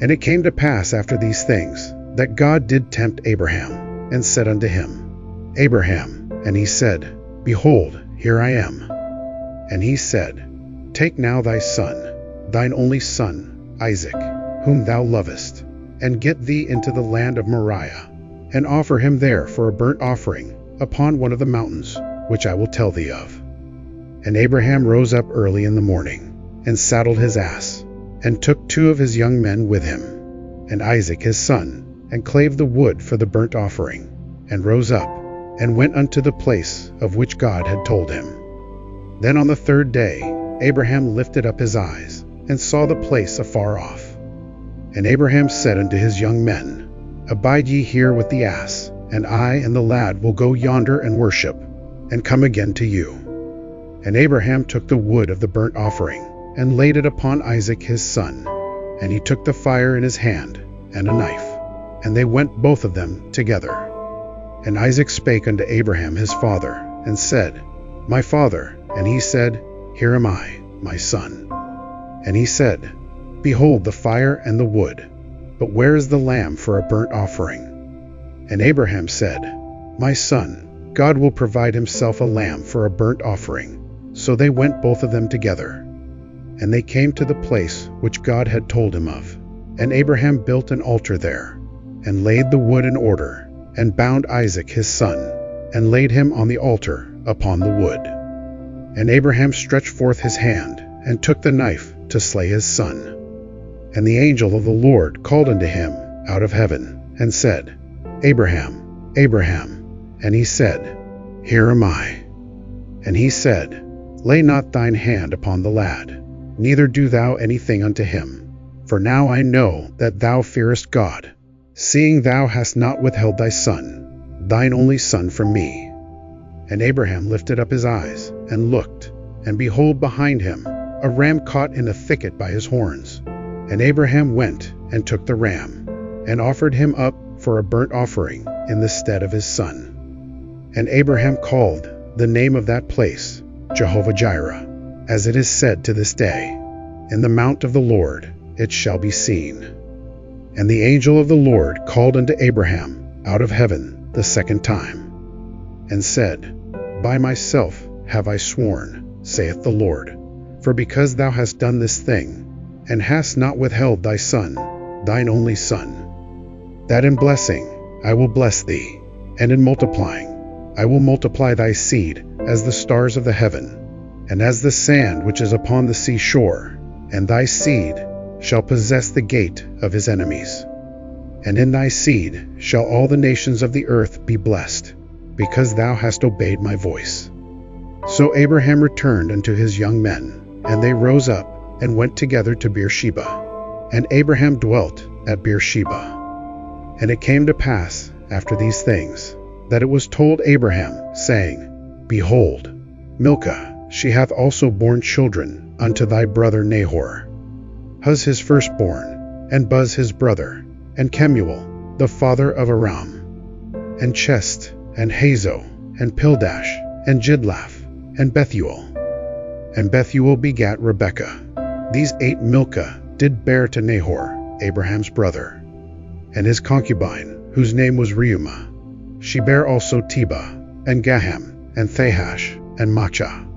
And it came to pass after these things, that God did tempt Abraham, and said unto him, Abraham. And he said, Behold, here I am. And he said, Take now thy son, thine only son, Isaac, whom thou lovest, and get thee into the land of Moriah, and offer him there for a burnt offering upon one of the mountains, which I will tell thee of. And Abraham rose up early in the morning, and saddled his ass, and took 2 of his young men with him, and Isaac his son, and clave the wood for the burnt offering, and rose up, and went unto the place of which God had told him. Then on the 3rd day Abraham lifted up his eyes, and saw the place afar off. And Abraham said unto his young men, Abide ye here with the ass, and I and the lad will go yonder and worship, and come again to you. And Abraham took the wood of the burnt offering, and laid it upon Isaac his son. And he took the fire in his hand, and a knife, and they went both of them together. And Isaac spake unto Abraham his father, and said, My father. And he said, Here am I, my son. And he said, Behold the fire and the wood, but where is the lamb for a burnt offering? And Abraham said, My son, God will provide himself a lamb for a burnt offering. So they went both of them together. And they came to the place which God had told him of. And Abraham built an altar there, and laid the wood in order, and bound Isaac his son, and laid him on the altar upon the wood. And Abraham stretched forth his hand, and took the knife to slay his son. And the angel of the Lord called unto him out of heaven, and said, Abraham, Abraham. And he said, Here am I. And he said, Lay not thine hand upon the lad, neither do thou anything unto him. For now I know that thou fearest God, seeing thou hast not withheld thy son, thine only son, from me. And Abraham lifted up his eyes, and looked, and behold behind him a ram caught in a thicket by his horns. And Abraham went and took the ram, and offered him up for a burnt offering in the stead of his son. And Abraham called the name of that place Jehovah-Jireh, as it is said to this day, In the mount of the Lord it shall be seen. And the angel of the Lord called unto Abraham out of heaven the 2nd time, and said, By myself have I sworn, saith the Lord, for because thou hast done this thing, and hast not withheld thy son, thine only son, that in blessing I will bless thee, and in multiplying I will multiply thy seed as the stars of the heaven, and as the sand which is upon the sea shore, and thy seed shall possess the gate of his enemies. And in thy seed shall all the nations of the earth be blessed, because thou hast obeyed my voice. So Abraham returned unto his young men, and they rose up and went together to Beersheba. And Abraham dwelt at Beersheba. And it came to pass after these things, that it was told Abraham, saying, Behold, Milcah, she hath also borne children unto thy brother Nahor. Huz his firstborn, and Buz his brother, and Kemuel, the father of Aram, and Chest, and Hazo, and Pildash, and Jidlaph, and Bethuel. And Bethuel begat Rebekah. These 8 Milcah did bear to Nahor, Abraham's brother, and his concubine, whose name was Reumah. She bare also Tebah, and Gaham, and Thahash, and Maachah.